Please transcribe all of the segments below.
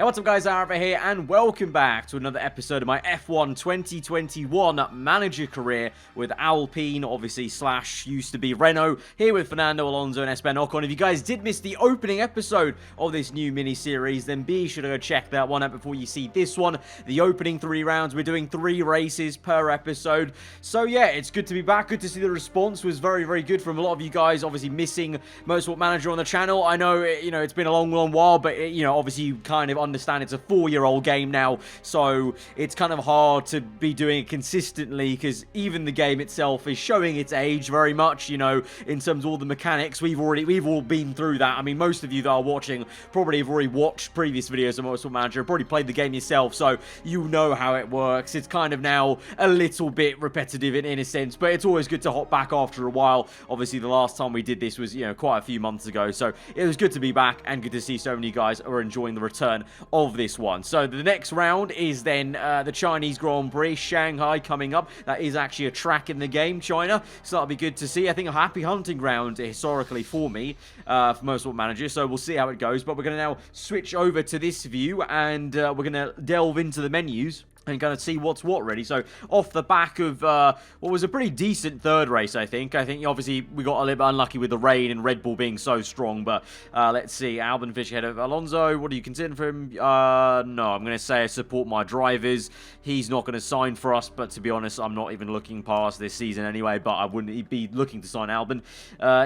Hey, what's up guys, aarava here, and welcome back to another episode of my F1 2021 manager career with Alpine, obviously, / used to be Renault, here with Fernando Alonso and Esteban Ocon. If you guys did miss the opening episode of this new mini-series, then be sure to go check that one out before you see this one. The opening 3 rounds, we're doing 3 races per episode. So yeah, it's good to be back. Good to see the response was very, very good from a lot of you guys, obviously missing Motorsport Manager on the channel. I know, it's been a long while, but, obviously you kind of understand it's a 4-year-old game now, so it's kind of hard to be doing it consistently because even the game itself is showing its age very much, in terms of all the mechanics. We've all been through that. I mean, most of you that are watching probably have already watched previous videos of Motorsport Manager, probably played the game yourself, so you know how it works. It's kind of now a little bit repetitive in a sense, but it's always good to hop back after a while. Obviously, the last time we did this was, quite a few months ago, so it was good to be back and good to see so many guys are enjoying the return of this one. So the next round is then the Chinese Grand Prix, Shanghai, coming up. That is actually a track in the game, China, so that'll be good to see. I think a happy hunting ground historically for me, for Motorsport Manager, so we'll see how it goes. But we're going to now switch over to this view, and we're going to delve into the menus and kind of see what's what, really. So, off the back of what was a pretty decent third race, I think. Obviously, we got a little bit unlucky with the rain and Red Bull being so strong, but let's see. Albon finished ahead of Alonso. What are you considering for him? No, I'm going to say I support my drivers. He's not going to sign for us, but to be honest, I'm not even looking past this season anyway, but I wouldn't be looking to sign Albon,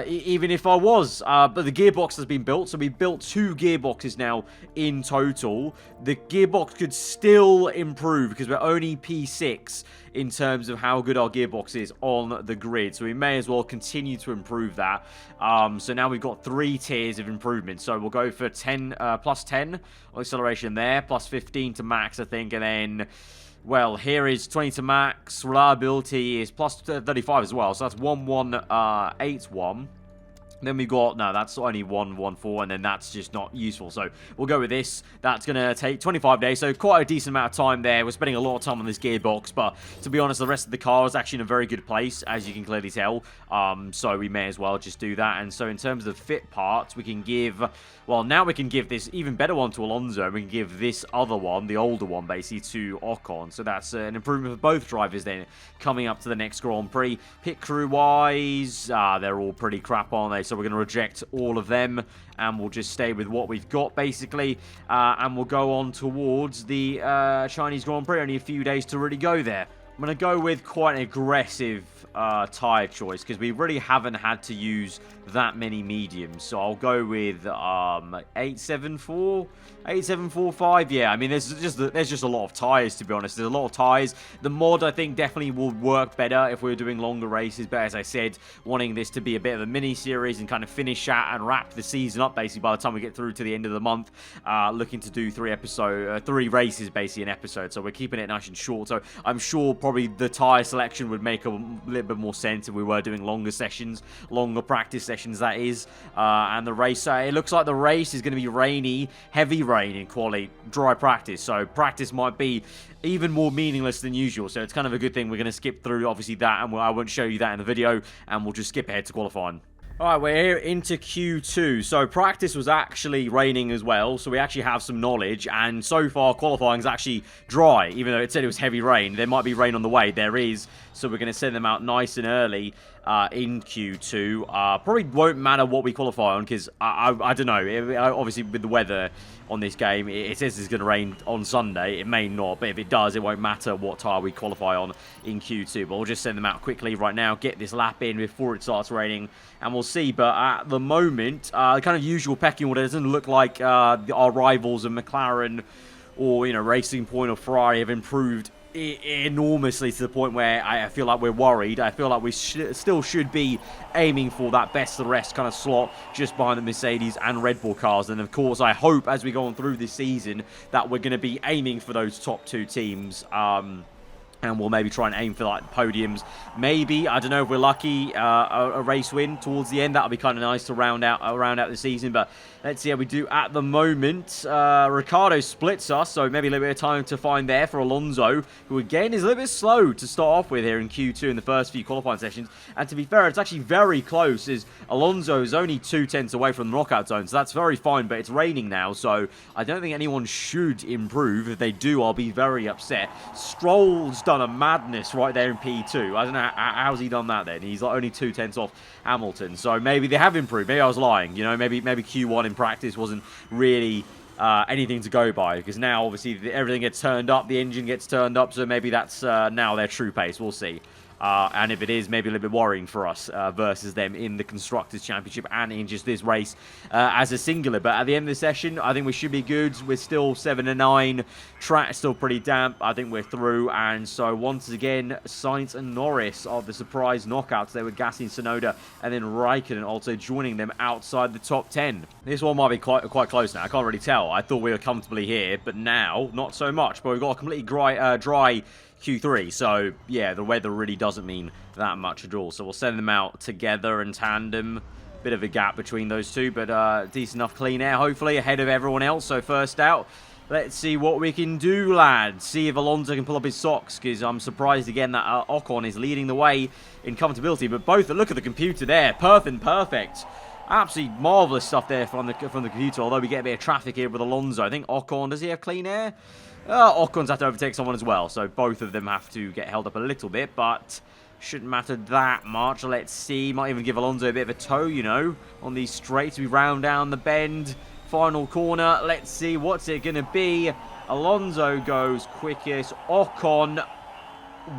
even if I was. But the gearbox has been built, so we built 2 gearboxes now in total. The gearbox could still improve, because we're only P6 in terms of how good our gearbox is on the grid, so we may as well continue to improve that. So now we've got 3 tiers of improvement, so we'll go for 10 plus 10 on acceleration there, plus 15 to max, I think, and then, well, here is 20 to max. Reliability is plus 35 as well, so that's 1181. Then we got, no, that's only 114, and then that's just not useful. So we'll go with this. That's going to take 25 days, so quite a decent amount of time there. We're spending a lot of time on this gearbox, but to be honest, the rest of the car is actually in a very good place, as you can clearly tell. So we may as well just do that. And so in terms of fit parts, we can give, well, now we can give this even better one to Alonso. We can give this other one, the older one, basically, to Ocon. So that's an improvement for both drivers then, coming up to the next Grand Prix. Pit crew-wise, they're all pretty crap, aren't they? So we're going to reject all of them, and we'll just stay with what we've got, basically. And we'll go on towards the Chinese Grand Prix. Only a few days to really go there. I'm going to go with quite an aggressive tyre choice, because we really haven't had to use that many mediums. So I'll go with 874, 8745. Yeah, I mean, there's just a lot of tyres, to be honest. There's a lot of tyres. The mod, I think, definitely will work better if we were doing longer races. But as I said, wanting this to be a bit of a mini-series and kind of finish out and wrap the season up, basically, by the time we get through to the end of the month. Looking to do 3 races, basically, an episode. So we're keeping it nice and short. So I'm sure probably the tyre selection would make a little bit more sense if we were doing longer sessions, longer practice sessions, that is. And the race, it looks like the race is going to be rainy, heavy rain in quali, dry practice. So practice might be even more meaningless than usual. So it's kind of a good thing. We're going to skip through, obviously, that, and I won't show you that in the video, and we'll just skip ahead to qualifying. Alright, we're here into Q2, so practice was actually raining as well, so we actually have some knowledge, and so far qualifying is actually dry, even though it said it was heavy rain. There might be rain on the way, there is, so we're going to send them out nice and early in Q2. Probably won't matter what we qualify on, because I don't know, obviously with the weather on this game, it says it's going to rain on Sunday. It may not, but if it does, it won't matter what tyre we qualify on in Q2. But we'll just send them out quickly right now, get this lap in before it starts raining, and we'll see. But at the moment, kind of usual pecking order, it doesn't look like our rivals of McLaren or, Racing Point or Ferrari have improved enormously to the point where I feel like we're worried. I feel like we still should be aiming for that best of the rest kind of slot just behind the Mercedes and Red Bull cars. And of course, I hope as we go on through this season that we're going to be aiming for those top 2 teams. And we'll maybe try and aim for like podiums. Maybe, I don't know if we're lucky, a race win towards the end. That'll be kind of nice to round out the season. But let's see how we do at the moment. Ricciardo splits us, so maybe a little bit of time to find there for Alonso, who again is a little bit slow to start off with here in Q2 in the first few qualifying sessions. And to be fair, it's actually very close, as Alonso is only 2/10 away from the knockout zone. So that's very fine, but it's raining now, so I don't think anyone should improve. If they do, I'll be very upset. Stroll's done a madness right there in P2. I don't know how's he done that then. He's like only 2/10 off Hamilton, so maybe they have improved. Maybe I was lying, you know. Maybe Q1 in practice wasn't really anything to go by, because now obviously everything gets turned up, the engine gets turned up, so maybe that's now their true pace. We'll see. And if it is, maybe a little bit worrying for us versus them in the Constructors' Championship and in just this race as a singular. But at the end of the session, I think we should be good. We're still 7-9. Track's still pretty damp. I think we're through. And so once again, Sainz and Norris are the surprise knockouts. They were gassing Tsunoda and then Raikkonen also joining them outside the top 10. This one might be quite close now. I can't really tell. I thought we were comfortably here, but now, not so much. But we've got a completely dry Q3, so yeah, the weather really doesn't mean that much at all. So we'll send them out together in tandem. Bit of a gap between those two, but decent enough clean air, hopefully, ahead of everyone else. So first out, let's see what we can do, lads. See if Alonso can pull up his socks, because I'm surprised again that Ocon is leading the way in comfortability. But both, look at the computer there, perfect. Absolutely marvellous stuff there from the computer, although we get a bit of traffic here with Alonso. I think Ocon, does he have clean air? Ocon's have to overtake someone as well, so both of them have to get held up a little bit, but shouldn't matter that much. Let's see, might even give Alonso a bit of a tow, you know, on these straights. We round down the bend, final corner. Let's see, what's it going to be? Alonso goes quickest. Ocon,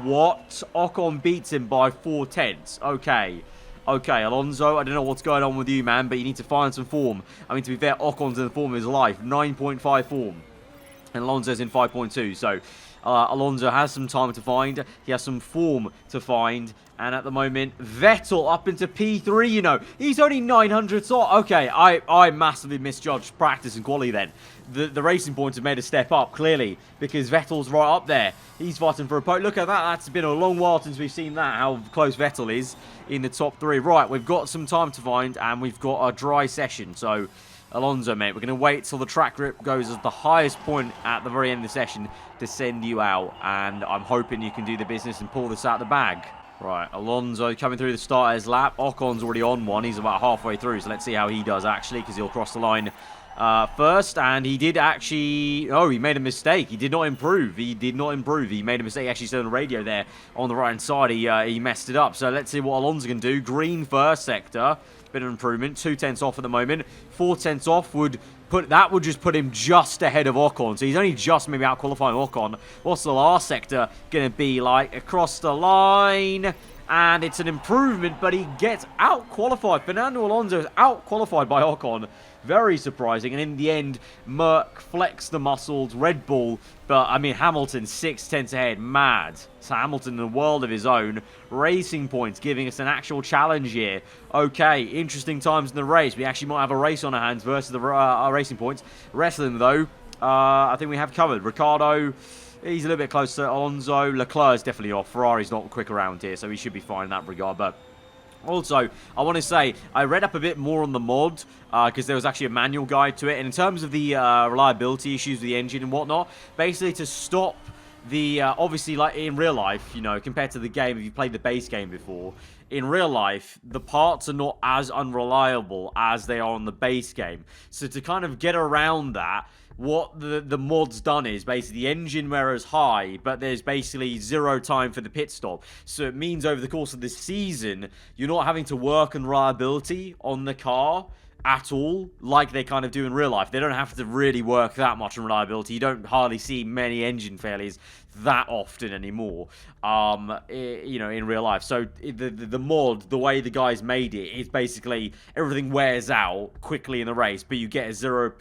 what? Ocon beats him by 4/10. Okay, Alonso, I don't know what's going on with you, man, but you need to find some form. I mean, to be fair, Ocon's in the form of his life, 9.5 form. And Alonso's in 5.2, so Alonso has some time to find. He has some form to find. And at the moment, Vettel up into P3, you know. He's only 900 off. Okay, I massively misjudged practice and quality then. The racing points have made a step up, clearly, because Vettel's right up there. He's fighting for a podium. Look at that. That's been a long while since we've seen that, how close Vettel is in the top 3. Right, we've got some time to find, and we've got a dry session, so Alonso, mate, we're going to wait till the track grip goes as the highest point at the very end of the session to send you out. And I'm hoping you can do the business and pull this out of the bag. Right, Alonso coming through the starter's lap. Ocon's already on one. He's about halfway through, so let's see how he does, actually, because he'll cross the line first. And he did actually... Oh, he made a mistake. He did not improve. He made a mistake. He actually said on the radio there on the right-hand side. He messed it up. So let's see what Alonso can do. Green first sector. Bit of improvement. 2/10 off at the moment. 4/10 off would just put him just ahead of Ocon. So he's only just maybe out qualifying Ocon. What's the last sector going to be like? Across the line. And it's an improvement, but he gets out qualified. Fernando Alonso is out qualified by Ocon. Very surprising. And in the end, Merck flexed the muscles. Red Bull. But, I mean, Hamilton 6/10 ahead. Mad. So Hamilton in a world of his own. Racing points giving us an actual challenge here. Okay, interesting times in the race. We actually might have a race on our hands versus the racing points. Rest of them, though, I think we have covered. Ricciardo, he's a little bit close to Alonso. Leclerc's definitely off. Ferrari's not quick around here, so he should be fine in that regard. But also, I want to say, I read up a bit more on the mod, because there was actually a manual guide to it. And in terms of the reliability issues with the engine and whatnot, basically to stop the, obviously, like in real life, you know, compared to the game, if you played the base game before, in real life, the parts are not as unreliable as they are on the base game. So to kind of get around that, what the mod's done is basically the engine wear is high, but there's basically 0 time for the pit stop. So it means over the course of the season, you're not having to work on reliability on the car at all, like they kind of do in real life. They don't have to really work that much on reliability. You don't hardly see many engine failures that often anymore, you know, in real life. So the mod, the way the guys made it, is basically everything wears out quickly in the race, but you get a 0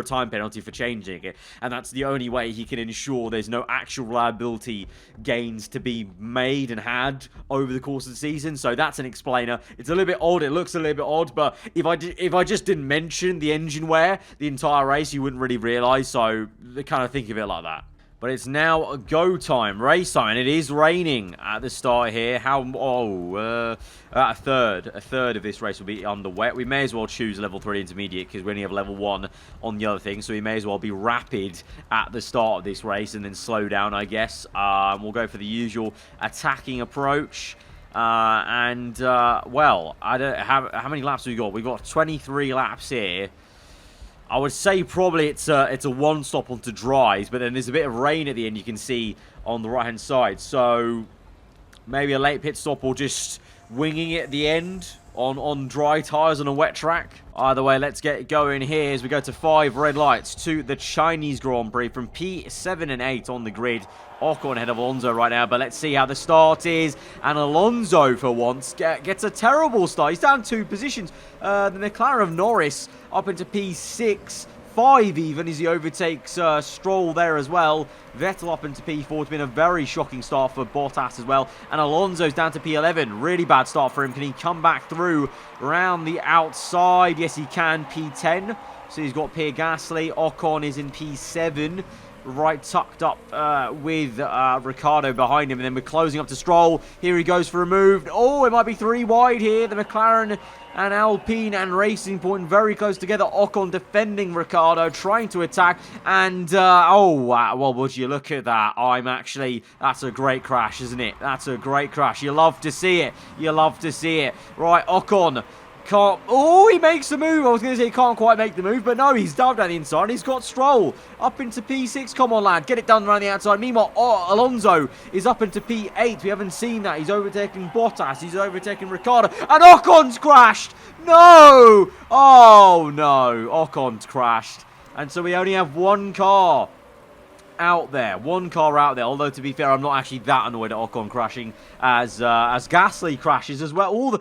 time penalty for changing it, and that's the only way he can ensure there's no actual reliability gains to be made and had over the course of the season. So that's an explainer. It's a little bit odd. It looks a little bit odd, but if I just didn't mention the engine wear the entire race, you wouldn't really realize. So they kind of think of it like that. But it's now go time, race time, and it is raining at the start here. A third of this race will be under wet. We may as well choose level 3 intermediate because we only have level 1 on the other thing, so we may as well be rapid at the start of this race and then slow down, I guess. We'll go for the usual attacking approach. Well, I don't how many laps have we got? We've got 23 laps here. I would say probably it's a one stop onto dries, but then there's a bit of rain at the end you can see on the right hand side. So maybe a late pit stop or just winging it at the end on dry tyres on a wet track. Either way, let's get going here as we go to 5 red lights to the Chinese Grand Prix from P7 and 8 on the grid. Ocon ahead of Alonso right now, but let's see how the start is. And Alonso, for once, gets a terrible start. He's down 2 positions. The McLaren of Norris up into P6, 5 even, as he overtakes Stroll there as well. Vettel up into P4. It's been a very shocking start for Bottas as well. And Alonso's down to P11. Really bad start for him. Can he come back through around the outside? Yes, he can. P10. So he's got Pierre Gasly. Ocon is in P7. Right tucked up with Ricciardo behind him, and then we're closing up to Stroll. Here he goes for a move. Oh, it might be 3 wide here. The McLaren and Alpine and Racing Point very close together. Ocon defending Ricciardo, trying to attack, and well, would you look at that? That's a great crash, isn't it? That's a great crash. You love to see it. You love to see it. Right, Ocon can't. Oh, he makes the move. I was going to say he can't quite make the move, but no, he's dived down the inside. He's got Stroll up into P6. Come on, lad, get it done around the outside. Meanwhile, Alonso is up into P8. We haven't seen that. He's overtaking Bottas. He's overtaking Ricciardo, and Ocon's crashed. No! Oh no, Ocon's crashed, and so we only have 1 car out there. 1 car out there. Although, to be fair, I'm not actually that annoyed at Ocon crashing as Gasly crashes as well. All the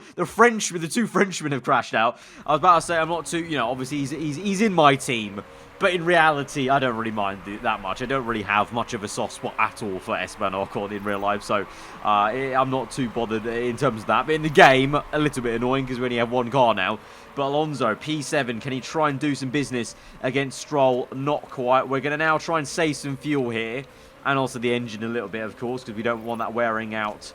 2 Frenchmen have crashed out. I was about to say I'm not too, obviously he's in my team. But in reality, I don't really mind that much. I don't really have much of a soft spot at all for Esteban Ocon in real life. So I'm not too bothered in terms of that. But in the game, a little bit annoying because we only have 1 car now. But Alonso, P7, can he try and do some business against Stroll? Not quite. We're going to now try and save some fuel here. And also the engine a little bit, of course, because we don't want that wearing out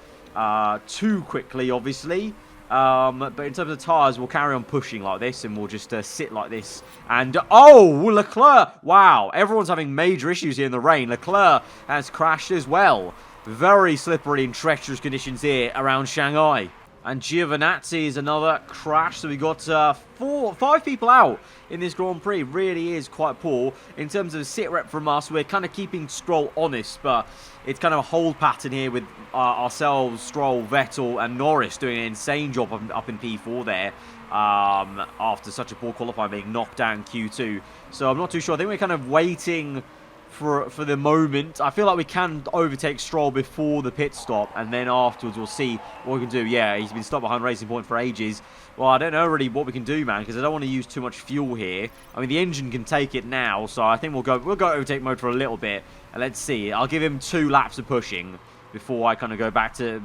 too quickly, obviously. But in terms of tyres, we'll carry on pushing like this, and we'll just sit like this. And, Leclerc! Wow, everyone's having major issues here in the rain. Leclerc has crashed as well. Very slippery and treacherous conditions here around Shanghai. And Giovinazzi is another crash. So we got 5 people out in this Grand Prix. Really is quite poor. In terms of sit rep from us, we're kind of keeping Stroll honest, but it's kind of a hold pattern here with ourselves, Stroll, Vettel, and Norris doing an insane job up in P4 there. After such a poor qualifying, being knocked out in Q2. So I'm not too sure. I think we're kind of waiting for the moment. I feel like we can overtake Stroll before the pit stop, and then afterwards we'll see what we can do. Yeah, he's been stopped behind Racing Point for ages. Well, I don't know really what we can do, man, because I don't want to use too much fuel here. I mean, the engine can take it now, so I think we'll go overtake mode for a little bit, and let's see. I'll give him 2 laps of pushing before I kind of go back to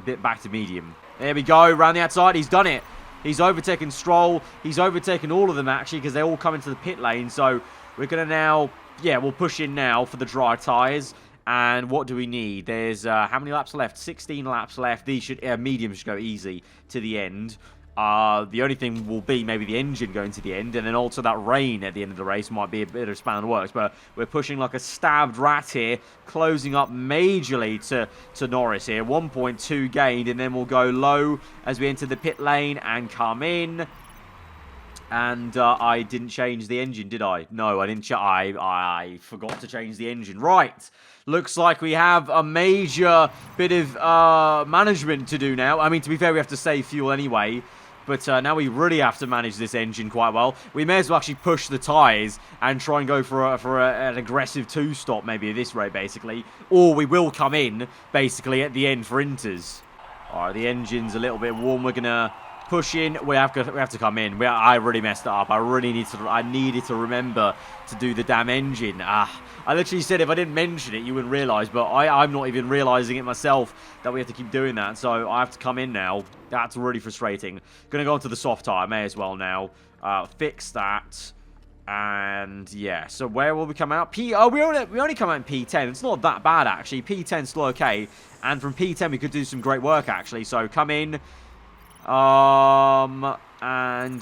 medium. There we go, around the outside. He's done it. He's overtaken Stroll. He's overtaken all of them actually, because they all come into the pit lane. So we're gonna now. Yeah, we'll push in now for the dry tyres. And what do we need? There's, how many laps left? 16 laps left. These should, medium should go easy to the end. The only thing will be maybe the engine going to the end. And then also that rain at the end of the race might be a bit of span and works. But we're pushing like a stabbed rat here. Closing up majorly to Norris here. 1.2 gained. And then we'll go low as we enter the pit lane and come in. And I didn't change the engine, did I? No, I didn't. I forgot to change the engine. Right. Looks like we have a major bit of management to do now. I mean, to be fair, we have to save fuel anyway. But now we really have to manage this engine quite well. We may as well actually push the tyres and try and go for an aggressive 2-stop maybe at this rate, basically. Or we will come in, basically, at the end for inters. All right, the engine's a little bit warm. We're going to push in. We have to come in. I really messed it up. I needed to remember to do the damn engine. I literally said if I didn't mention it, you wouldn't realise. But I'm not even realising it myself that we have to keep doing that. So I have to come in now. That's really frustrating. Going to go onto the soft tyre. May as well now. Fix that. And yeah, so where will we come out? We only come out in P10. It's not that bad, actually. P10's still okay. And from P10, we could do some great work, actually. So come in. And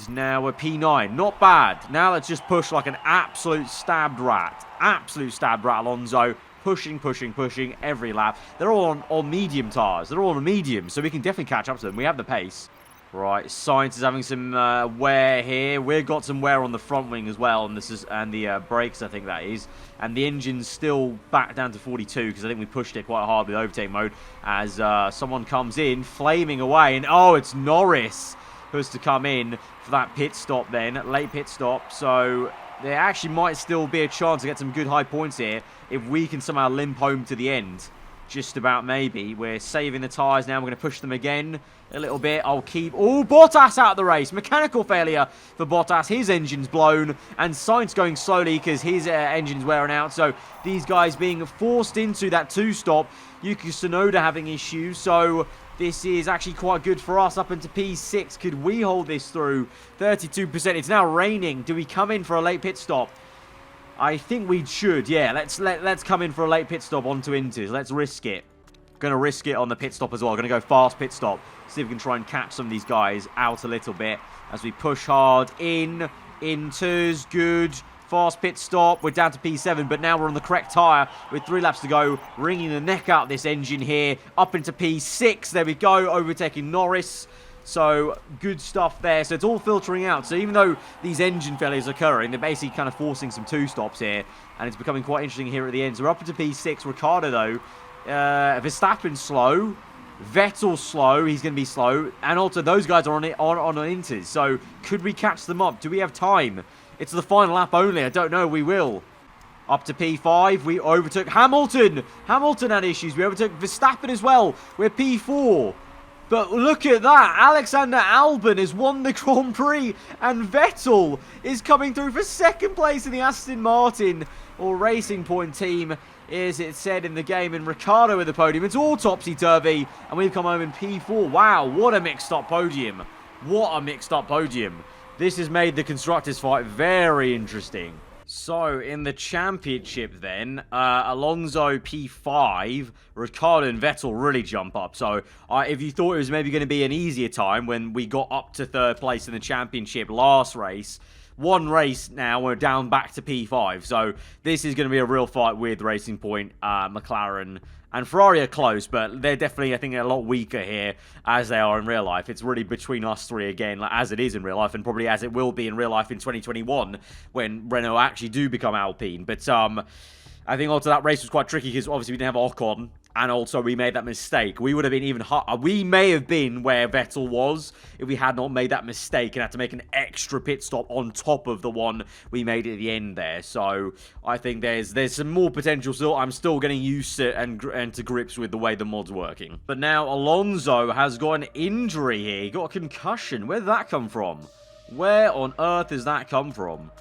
now we're P9. Not bad. Now let's just push like an absolute stabbed rat. Absolute stabbed rat, Alonso. Pushing every lap. They're all on medium tires. They're all on medium, so we can definitely catch up to them. We have the pace. Right, Sainz is having some wear here. We've got some wear on the front wing as well, and the brakes, I think that is. And the engine's still back down to 42 because I think we pushed it quite hard with overtake mode as someone comes in, flaming away, and oh, it's Norris who has to come in for that pit stop then, late pit stop. So there actually might still be a chance to get some good high points here if we can somehow limp home to the end. Just about maybe. We're saving the tyres now. We're going to push them again a little bit. I'll keep... Oh, Bottas out of the race. Mechanical failure for Bottas. His engine's blown. And Sainz going slowly because his engine's wearing out. So these guys being forced into that two-stop. Yuki Tsunoda having issues. So this is actually quite good for us up into P6. Could we hold this through? 32%. It's now raining. Do we come in for a late pit stop? I think we should, yeah. Let's come in for a late pit stop onto Inters. Let's risk it. Gonna risk it on the pit stop as well. Gonna go fast pit stop. See if we can try and catch some of these guys out a little bit as we push hard in. Inters, good. Fast pit stop. We're down to P7, but now we're on the correct tyre with 3 laps to go. Wringing the neck out this engine here. Up into P6. There we go. Overtaking Norris. So, good stuff there. So, it's all filtering out. So, even though these engine failures are occurring, they're basically kind of forcing some two-stops here. And it's becoming quite interesting here at the end. So, we're up into P6. Ricciardo, though. Verstappen slow. Vettel slow. He's going to be slow. And also, those guys are on Inters. So, could we catch them up? Do we have time? It's the final lap only. I don't know. We will. Up to P5. We overtook Hamilton. Hamilton had issues. We overtook Verstappen as well. We're P4. But look at that. Alexander Albon has won the Grand Prix. And Vettel is coming through for second place in the Aston Martin or Racing Point team, as it said in the game. And Ricciardo with the podium. It's all topsy-turvy. And we've come home in P4. Wow, what a mixed-up podium. What a mixed-up podium. This has made the Constructors' fight very interesting. So, in the championship then, Alonso P5, Ricciardo and Vettel really jump up. So, if you thought it was maybe going to be an easier time when we got up to 3rd place in the championship last race, one race now, we're down back to P5. So, this is going to be a real fight with Racing Point, McLaren, and Ferrari are close, but they're definitely, I think, a lot weaker here as they are in real life. It's really between us three again, like, as it is in real life, and probably as it will be in real life in 2021 when Renault actually do become Alpine. But I think also that race was quite tricky because obviously we didn't have Ocon, and also we made that mistake. We would have been even hard. We may have been where Vettel was if we had not made that mistake and had to make an extra pit stop on top of the one we made at the end there. So I think there's some more potential still. I'm still getting used to and to grips with the way the mod's working. But now Alonso has got an injury here. He got a concussion. Where did that come from? Where on earth has that come from?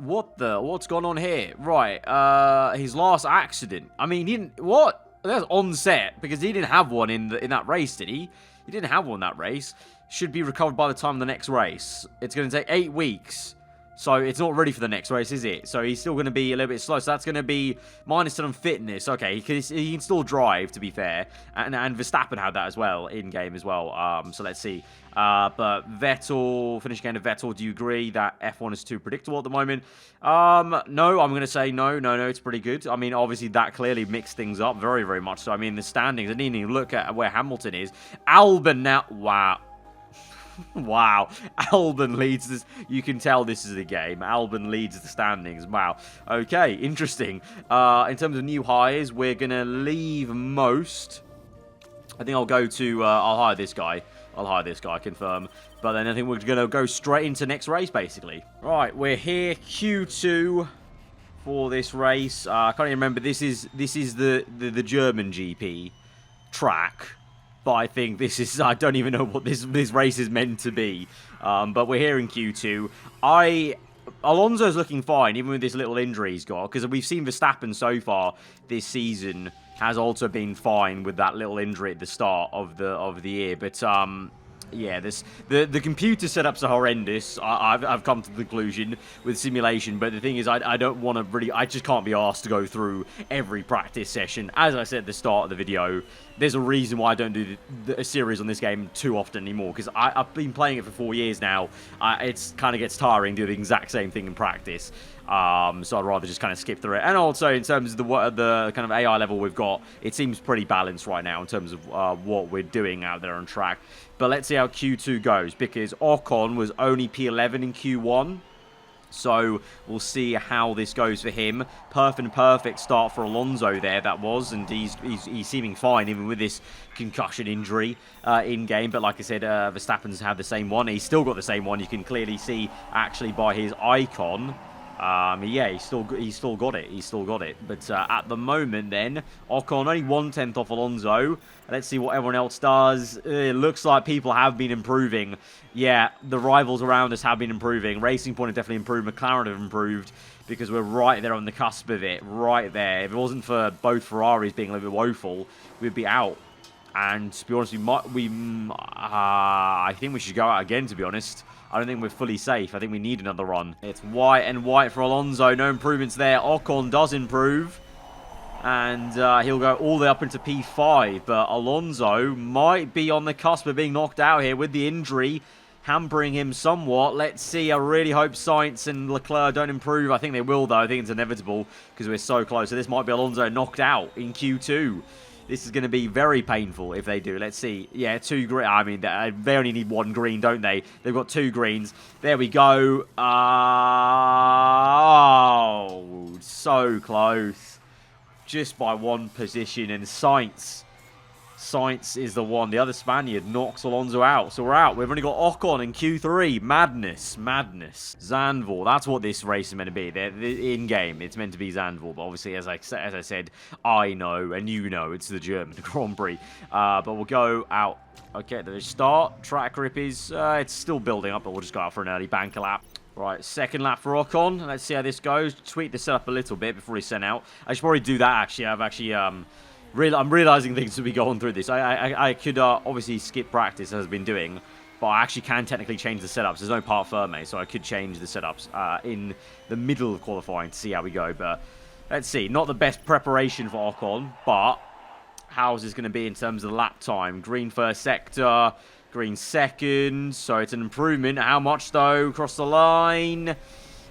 What's going on here? Right, his last accident. I mean, he didn't, what? That's on set, because he didn't have one in that race, did he? He didn't have one in that race. Should be recovered by the time of the next race. It's going to take 8 weeks. So it's not ready for the next race, is it? So he's still going to be a little bit slow. So that's going to be -10 on fitness. Okay, he can still drive, to be fair. And Verstappen had that as well, in-game as well. So let's see. But Vettel, finish again to Vettel. Do you agree that F1 is too predictable at the moment? No, I'm going to say no, it's pretty good. I mean, obviously that clearly mixed things up very, very much. So, I mean, the standings, I didn't even look at where Hamilton is. Albon now, wow. Wow, Albon leads this. You can tell this is a game. Albon leads the standings. Wow. Okay, interesting. In terms of new hires, we're going to leave most. I think I'll go to, I'll hire this guy. Confirm. But then I think we're going to go straight into next race, basically. Right, we're here, Q2 for this race. I can't even remember. This is the German GP track. But I think this is, I don't even know what this race is meant to be. But we're here in Q2. Alonso's looking fine, even with this little injury he's got. Because we've seen Verstappen so far this season has also been fine with that little injury at the start of the year. But Yeah, the computer setups are horrendous. I've come to the conclusion with simulation, but the thing is, I don't want to really, I just can't be asked to go through every practice session. As I said at the start of the video, there's a reason why I don't do a series on this game too often anymore, because I've been playing it for 4 years now. It's kind of gets tiring doing the exact same thing in practice. So I'd rather just kind of skip through it. And also, in terms of the kind of AI level we've got, it seems pretty balanced right now in terms of what we're doing out there on track. But let's see how Q2 goes, because Ocon was only P11 in Q1. So we'll see how this goes for him. Perfect start for Alonso there, that was. And he's seeming fine, even with this concussion injury in-game. But like I said, Verstappen's had the same one. He's still got the same one. You can clearly see, actually, by his icon. Yeah, he's still got it. He's still got it. But at the moment, then, Ocon only 1/10 off Alonso. Let's see what everyone else does. It looks like people have been improving. Yeah, the rivals around us have been improving. Racing Point have definitely improved. McLaren have improved, because we're right there on the cusp of it. Right there. If it wasn't for both Ferraris being a little bit woeful, we'd be out. And to be honest, I think we should go out again, to be honest. I don't think we're fully safe. I think we need another run. It's white and white for Alonso. No improvements there. Ocon does improve. And he'll go all the way up into P5. But Alonso might be on the cusp of being knocked out here with the injury, hampering him somewhat. Let's see. I really hope Sainz and Leclerc don't improve. I think they will, though. I think it's inevitable, because we're so close. So this might be Alonso knocked out in Q2. This is going to be very painful if they do. Let's see. Yeah, 2 green. I mean, they only need 1 green, don't they? They've got 2 greens. There we go. Oh, so close. Just by 1 position. And Sainz is the one. The other Spaniard knocks Alonso out. So we're out. We've only got Ocon in Q3. Madness. Zandvoort. That's what this race is meant to be. In-game, it's meant to be Zandvoort. But obviously, as I said, I know and you know it's the German Grand Prix. But we'll go out. Okay, the start. Track grip is... it's still building up, but we'll just go out for an early banker lap. Right, second lap for Ocon. Let's see how this goes. Tweak the setup a little bit before he's sent out. I should probably do that, actually. I'm realizing things as we go on through this. I could obviously skip practice, as I've been doing, but I actually can technically change the setups. There's no part firme, so I could change the setups in the middle of qualifying to see how we go. But let's see. Not the best preparation for Ocon, but how's this going to be in terms of lap time? Green first sector, green second, so it's an improvement. How much, though? Across the line.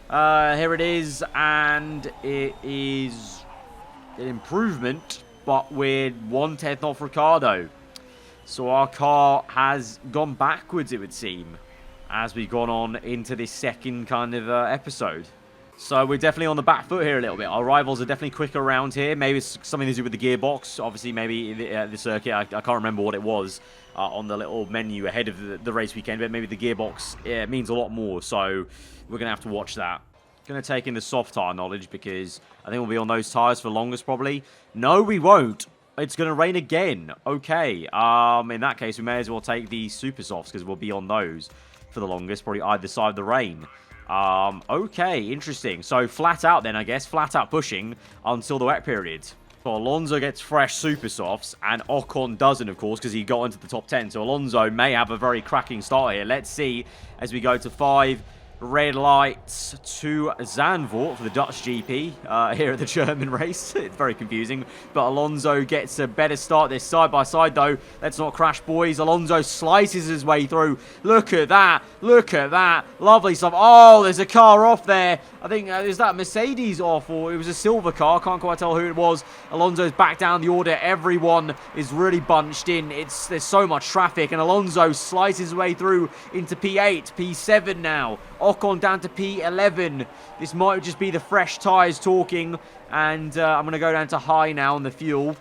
Here it is, and it is an improvement, but we're 1/10 off Ricciardo. So our car has gone backwards, it would seem, as we've gone on into this second kind of episode. So we're definitely on the back foot here a little bit. Our rivals are definitely quicker around here. Maybe it's something to do with the gearbox. Obviously, maybe the circuit, I can't remember what it was on the little menu ahead of the race weekend, but maybe the gearbox means a lot more. So we're going to have to watch that. Going to take in the soft tyre knowledge, because I think we'll be on those tyres for longest, probably. No, we won't. It's going to rain again. Okay. In that case, we may as well take the super softs, because we'll be on those for the longest, probably either side of the rain. Okay, interesting. So flat out then, I guess. Flat out pushing until the wet period. So Alonso gets fresh super softs, and Ocon doesn't, of course, because he got into the top 10. So Alonso may have a very cracking start here. Let's see as we go to 5. Red lights to Zandvoort for the Dutch GP here at the German race. It's very confusing. But Alonso gets a better start. They're side by side, though. Let's not crash, boys. Alonso slices his way through. Look at that. Look at that. Lovely stuff. Oh, there's a car off there. I think, is that Mercedes off? Or it was a silver car. Can't quite tell who it was. Alonso's back down the order. Everyone is really bunched in. There's so much traffic. And Alonso slices his way through into P8, P7 now. Ocon down to P11. This might just be the fresh tyres talking. And I'm going to go down to high now on the fuel.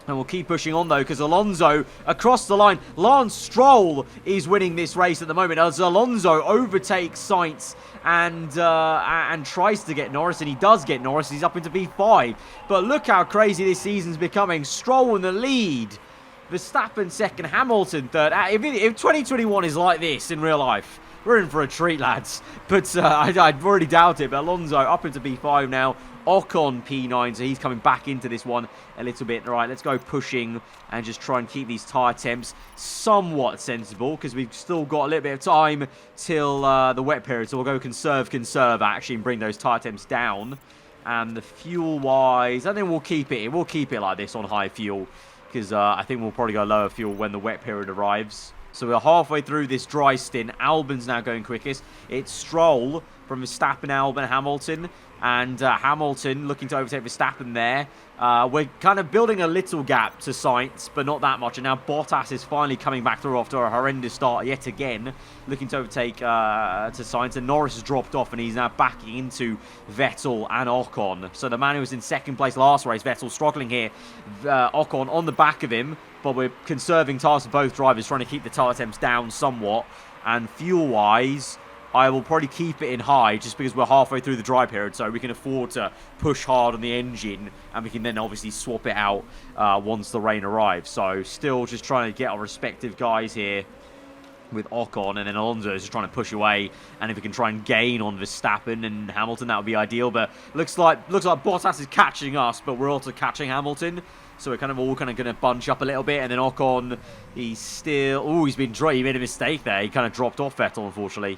And we'll keep pushing on, though, because Alonso across the line. Lance Stroll is winning this race at the moment as Alonso overtakes Sainz and tries to get Norris. And he does get Norris. He's up into P5. But look how crazy this season's becoming. Stroll in the lead. Verstappen second, Hamilton third. If 2021 is like this in real life, we're in for a treat, lads. But I really doubt it. But Alonso up into P5 now. Ocon P9, so he's coming back into this one a little bit. All right, let's go pushing and just try and keep these tyre temps somewhat sensible, because we've still got a little bit of time till the wet period. So we'll go conserve, actually, and bring those tyre temps down. And the fuel-wise, I think we'll keep it. We'll keep it like this on high fuel, because I think we'll probably go lower fuel when the wet period arrives. So we're halfway through this dry stint. Albon's now going quickest. It's Stroll from Verstappen, Albon, Hamilton. And Hamilton looking to overtake Verstappen there. We're kind of building a little gap to Sainz, but not that much. And now Bottas is finally coming back through after a horrendous start yet again, looking to overtake to Sainz. And Norris has dropped off, and he's now backing into Vettel and Ocon. So the man who was in second place last race, Vettel, struggling here. Ocon on the back of him, but we're conserving tyres for both drivers, trying to keep the tyre temps down somewhat. And fuel-wise, I will probably keep it in high just because we're halfway through the dry period, so we can afford to push hard on the engine, and we can then obviously swap it out once the rain arrives. So still just trying to get our respective guys here with Ocon, and then Alonso is just trying to push away, and if we can try and gain on Verstappen and Hamilton, that would be ideal. But looks like Bottas is catching us, but we're also catching Hamilton. So we're all going to bunch up a little bit. And then Ocon, he's still... Oh, he made a mistake there. He kind of dropped off Vettel, unfortunately.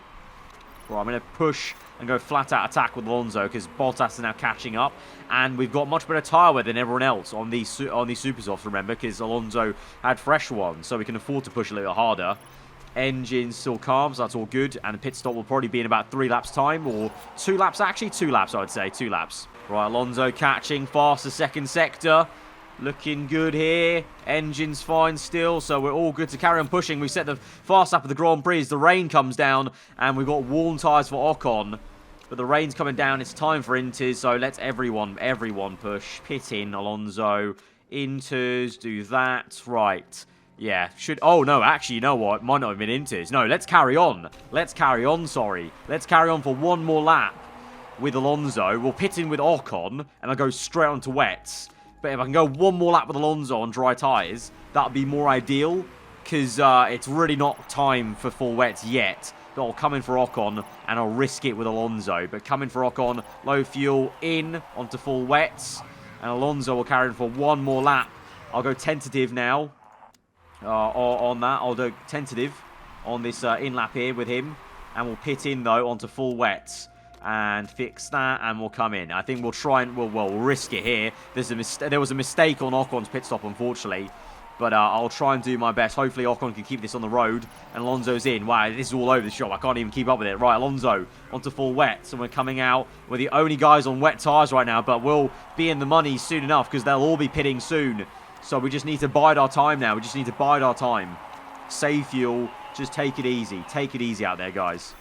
Right, I'm going to push and go flat out attack with Alonso, because Bottas is now catching up. And we've got much better tyre wear than everyone else on these super softs, remember, because Alonso had fresh ones. So we can afford to push a little harder. Engine still calm, so that's all good. And the pit stop will probably be in about 3 laps time, or 2 laps actually. 2 laps, I would say. 2 laps. Right, Alonso catching fast, second sector. Looking good here. Engine's fine still, so we're all good to carry on pushing. We set the fast lap of the Grand Prix as the rain comes down, and we've got warm tyres for Ocon. But the rain's coming down. It's time for inters, so let's everyone push. Pit in, Alonso. Inters, do that. Right. Yeah, oh, no, actually, you know what? Might not have been inters. No, let's carry on. Let's carry on for one more lap with Alonso. We'll pit in with Ocon, and I'll go straight onto wets. But if I can go one more lap with Alonso on dry tyres, that would be more ideal, because it's really not time for full wets yet. But I'll come in for Ocon, and I'll risk it with Alonso. But come in for Ocon, low fuel, in, onto full wets. And Alonso will carry in for one more lap. I'll go tentative now on that. I'll do tentative on this in lap here with him. And we'll pit in, though, onto full wets. And fix that, and we'll come in. I think we'll try and we'll risk it here. There was a mistake on Ocon's pit stop, unfortunately, but I'll try and do my best. Hopefully Ocon can keep this on the road, and Alonso's in. Wow, this is all over the shop. I can't even keep up with it. Right, Alonso onto full wet, so we're coming out. We're the only guys on wet tyres right now, but we'll be in the money soon enough, because they'll all be pitting soon. So we just need to bide our time now. We just need to bide our time. Save fuel. Just take it easy. Take it easy out there, guys.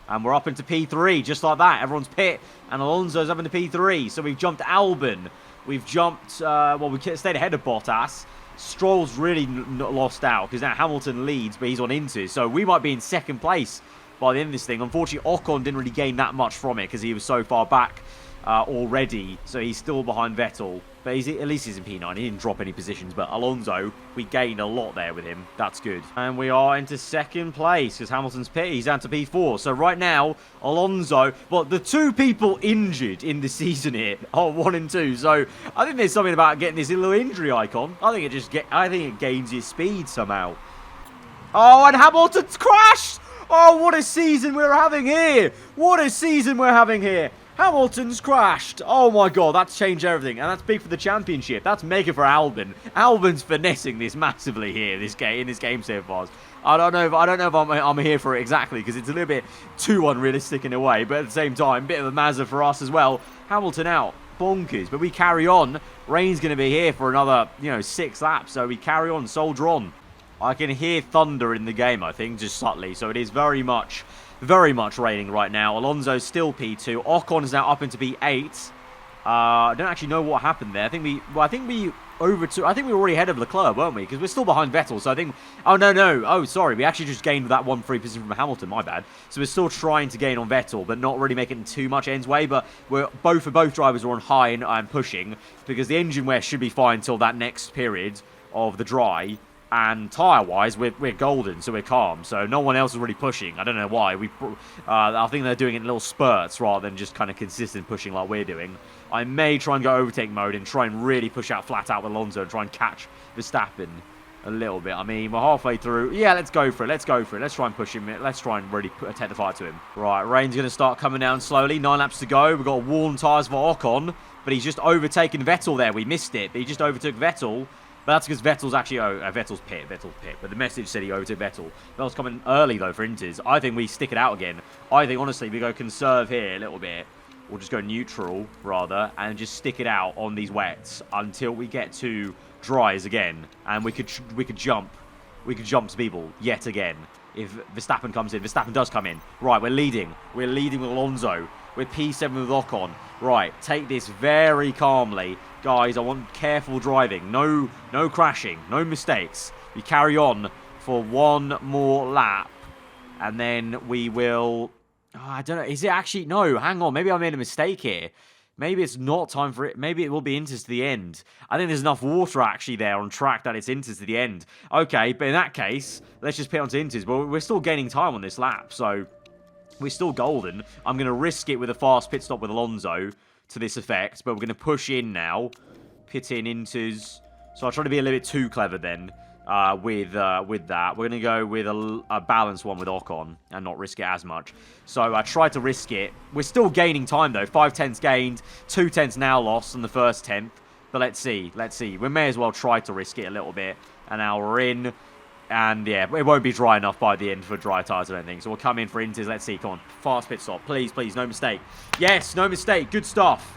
And we're up into P3, just like that. Everyone's pit, and Alonso's up into P3. So we've jumped Albon. We've jumped, we stayed ahead of Bottas. Stroll's really lost out, because now Hamilton leads, but he's on inters. So we might be in second place by the end of this thing. Unfortunately, Ocon didn't really gain that much from it, because he was so far back already. So he's still behind Vettel. But at least he's in P9. He didn't drop any positions. But Alonso, we gained a lot there with him. That's good. And we are into second place, because Hamilton's pit. He's down to P4. So right now, Alonso... Well, the 2 people injured in the season here are 1 and 2. So I think there's something about getting this little injury icon. I think it gains his speed somehow. Oh, and Hamilton's crashed! Oh, what a season we're having here! What a season we're having here! Hamilton's crashed. Oh my god, that's changed everything. And that's big for the championship. That's mega for Albon. Albon's finessing this massively here in this game so far. I don't know if I'm here for it exactly, because it's a little bit too unrealistic in a way, but at the same time, a bit of a mazza for us as well. Hamilton out. Bonkers. But we carry on. Rain's going to be here for another, 6 laps. So we carry on, soldier on. I can hear thunder in the game, I think, just subtly. So it is very much raining right now. Alonso's still P2. Ocon is now up into P8. I don't actually know what happened there. I think we were already ahead of Leclerc, weren't we? Because we're still behind Vettel. So I think... Oh, no. Oh, sorry. We actually just gained that 1 free position from Hamilton. My bad. So we're still trying to gain on Vettel, but not really making too much ends way. But both drivers are on high and pushing, because the engine wear should be fine until that next period of the dry. And tyre-wise, we're golden, so we're calm. So no one else is really pushing. I don't know why. I think they're doing it in little spurts rather than just kind of consistent pushing like we're doing. I may try and go overtake mode and try and really push out flat out with Alonso and try and catch Verstappen a little bit. I mean, we're halfway through. Yeah, let's go for it. Let's go for it. Let's try and push him. Let's try and really take the fight to him. Right, rain's going to start coming down slowly. 9 laps to go. We've got warm tyres for Ocon, but he's just overtaken Vettel there. We missed it, but he just overtook Vettel. But that's because Vettel's actually... Vettel's pit. But the message said he overtook Vettel. Vettel's coming early, though, for Inters. I think we stick it out again. I think, honestly, we go conserve here a little bit. Or just go neutral, rather, and just stick it out on these wets until we get to dries again. And we could jump. We could jump to people yet again. If Verstappen comes in. Verstappen does come in. Right, we're leading. We're leading with Alonso. We're P7 with Ocon. Right, take this very calmly. Guys, I want careful driving. No crashing. No mistakes. We carry on for one more lap. And then we will... Oh, I don't know. Is it actually... No, hang on. Maybe I made a mistake here. Maybe it's not time for it. Maybe it will be Inters to the end. I think there's enough water actually there on track that it's Inters to the end. Okay, but in that case, let's just pit onto Inters. But we're still gaining time on this lap, so... We're still golden. I'm going to risk it with a fast pit stop with Alonso to this effect. But we're going to push in now. Pit in Inters. So I'll try to be a little bit too clever then with that. We're going to go with a balanced one with Ocon and not risk it as much. So I tried to risk it. We're still gaining time though. 5 tenths gained. 2 tenths now lost on the first tenth. But let's see. We may as well try to risk it a little bit. And now we're in. And yeah, it won't be dry enough by the end for dry tyres, I don't think. So we'll come in for Inters. Let's see. Come on. Fast pit stop. Please, no mistake. Yes, no mistake. Good stuff.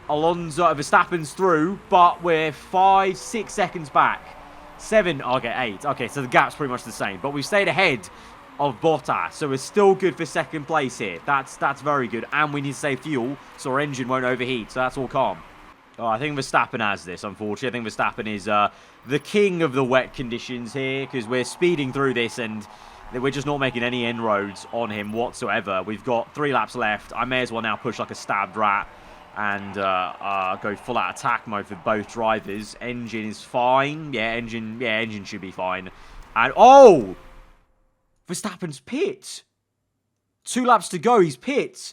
Verstappen's through, but we're 5, 6 seconds back. 7, okay, 8. Okay, so the gap's pretty much the same. But we've stayed ahead of Bottas, so we're still good for second place here. That's very good. And we need to save fuel, so our engine won't overheat. So that's all calm. Oh, I think Verstappen has this, unfortunately. I think Verstappen is the king of the wet conditions here, because we're speeding through this and we're just not making any inroads on him whatsoever. We've got 3 laps left. I may as well now push like a stabbed rat and go full out attack mode for both drivers. Engine is fine. Yeah, engine should be fine. And, oh! Verstappen's pit. 2 laps to go, he's pit.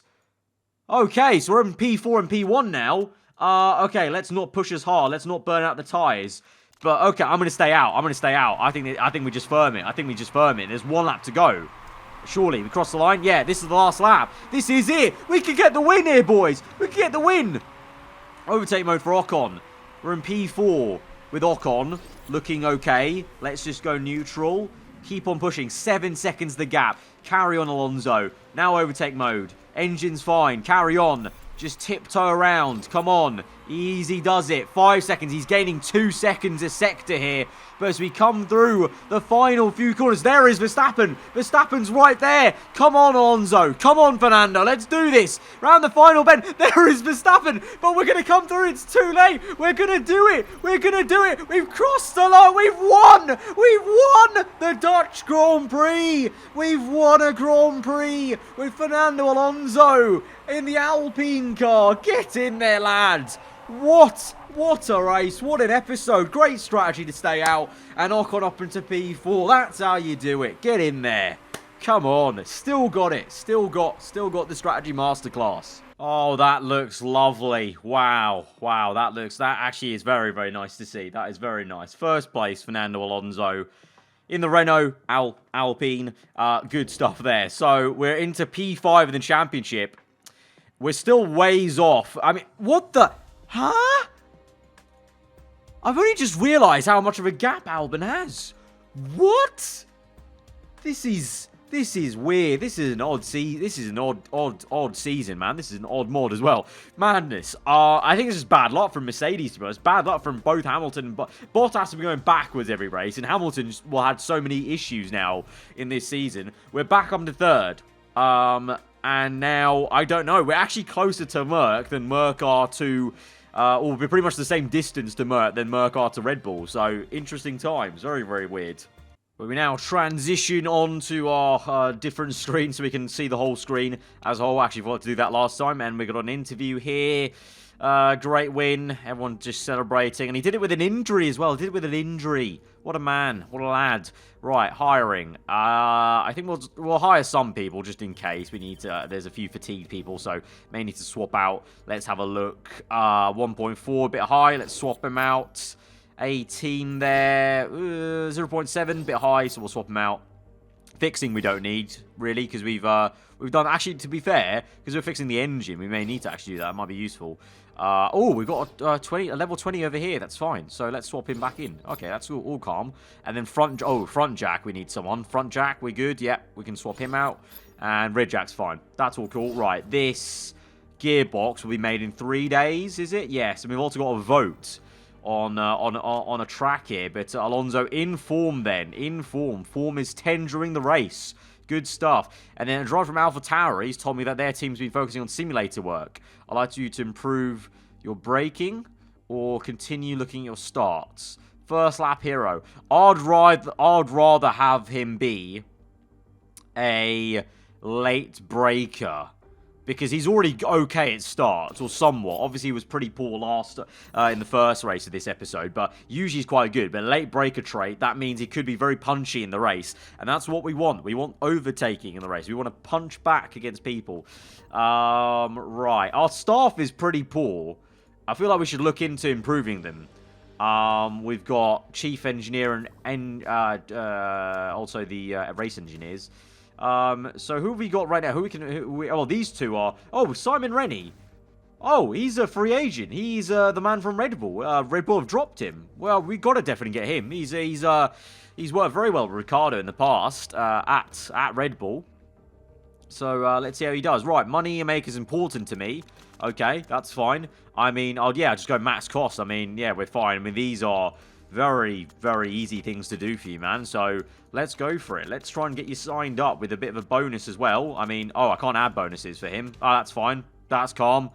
Okay, so we're in P4 and P1 now. Okay, let's not push as hard. Let's not burn out the tyres. But, okay, I'm going to stay out. I think we just firm it. There's 1 lap to go. Surely, we cross the line. Yeah, this is the last lap. This is it. We can get the win here, boys. We can get the win. Overtake mode for Ocon. We're in P4 with Ocon. Looking okay. Let's just go neutral. Keep on pushing. 7 seconds the gap. Carry on, Alonso. Now overtake mode. Engine's fine. Carry on. Just tiptoe around. Come on. Easy does it. 5 seconds. He's gaining 2 seconds a sector here. But as we come through the final few corners, there is Verstappen. Verstappen's right there. Come on, Alonso. Come on, Fernando. Let's do this. Round the final bend. There is Verstappen. But we're going to come through. It's too late. We're going to do it. We've crossed the line. We've won. The Dutch Grand Prix. We've won a Grand Prix with Fernando Alonso in the Alpine car. Get in there, lads. What a race. What an episode. Great strategy to stay out. And Ocon up into P4. That's how you do it. Get in there. Come on. Still got it. Still got the strategy masterclass. Oh, that looks lovely. Wow. That actually is very, very nice to see. That is very nice. First place, Fernando Alonso. In the Renault Alpine. Good stuff there. So, we're into P5 in the championship. We're still ways off. I mean, what the... Huh? I've only just realised how much of a gap Albon has. What? This is weird. This is an odd odd season, man. This is an odd mod as well. Madness. I think this is bad luck from Mercedes, to be honest. Bad luck from both Hamilton and Bottas have been going backwards every race, and Hamilton had so many issues now in this season. We're back up to 3rd. And now, I don't know. We're actually closer to Merc than Merc are to... or we're pretty much the same distance to Merc than Merc are to Red Bull. So, interesting times. Very, very weird. But we now transition on to our different screen so we can see the whole screen as a whole. Actually, forgot to do that last time, and we got an interview here. Great win. Everyone just celebrating. And he did it with an injury as well. He did it with an injury. What a man. What a lad. Right, hiring. I think we'll hire some people just in case. We need to... there's a few fatigued people, so may need to swap out. Let's have a look. 1.4, a bit high. Let's swap him out. 18 there. 0.7, bit high, so we'll swap him out. Fixing we don't need, really, because we've done... Actually, to be fair, because we're fixing the engine, we may need to actually do that. It might be useful. Oh, we've got a level 20 over here. That's fine. So let's swap him back in. Okay, that's all calm. And then front jack, we need someone. Front jack, we're good. Yep, we can swap him out. And red jack's fine. That's all cool. Right, this gearbox will be made in 3 days, is it? Yes, and we've also got a vote on a track here. But Alonso in form then. In form. Form is 10 during the race. Good stuff. And then a driver from AlphaTauri, he's told me that their team's been focusing on simulator work. I'd like you to improve your braking or continue looking at your starts. First lap hero. I'd rather have him be a late breaker, because he's already okay at starts, or somewhat. Obviously, he was pretty poor last in the first race of this episode, but usually he's quite good. But late breaker trait, that means he could be very punchy in the race, and that's what we want. We want overtaking in the race. We want to punch back against people. Right. Our staff is pretty poor. I feel like we should look into improving them. We've got chief engineer and also the race engineers. So who have we got right now? Oh, these two are... Oh, Simon Rennie. Oh, he's a free agent. He's the man from Red Bull. Red Bull have dropped him. Well, we got to definitely get him. He's worked very well with Ricardo in the past at Red Bull. So let's see how he does. Right, money maker is important to me. Okay, that's fine. I mean, I'll just go max cost. I mean, yeah, we're fine. I mean, these are very, very easy things to do for you, man. So let's go for it. Let's try and get you signed up with a bit of a bonus as well. I mean, I can't add bonuses for him. Oh, that's fine. That's calm.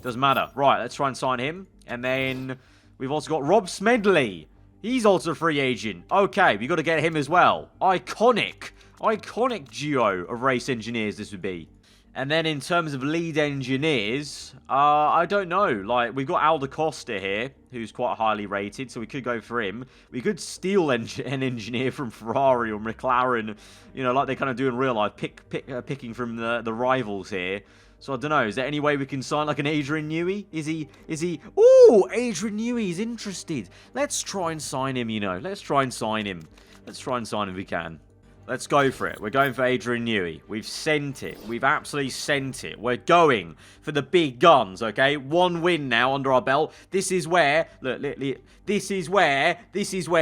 Doesn't matter. Right, let's try and sign him. And then we've also got Rob Smedley. He's also a free agent. Okay, we got to get him as well. Iconic duo of race engineers this would be. And then in terms of lead engineers, I don't know. Like, we've got Aldo Costa here, who's quite highly rated, so we could go for him. We could steal an engineer from Ferrari or McLaren, you know, like they kind of do in real life, picking from the rivals here. So I don't know. Is there any way we can sign like an Adrian Newey? Is he? Ooh, Adrian Newey is interested. Let's try and sign him, you know. Let's try and sign him if we can. Let's go for it. We're going for Adrian Newey. We've sent it. We've absolutely sent it. We're going for the big guns, okay? 1 win now under our belt. This is where, look, this is where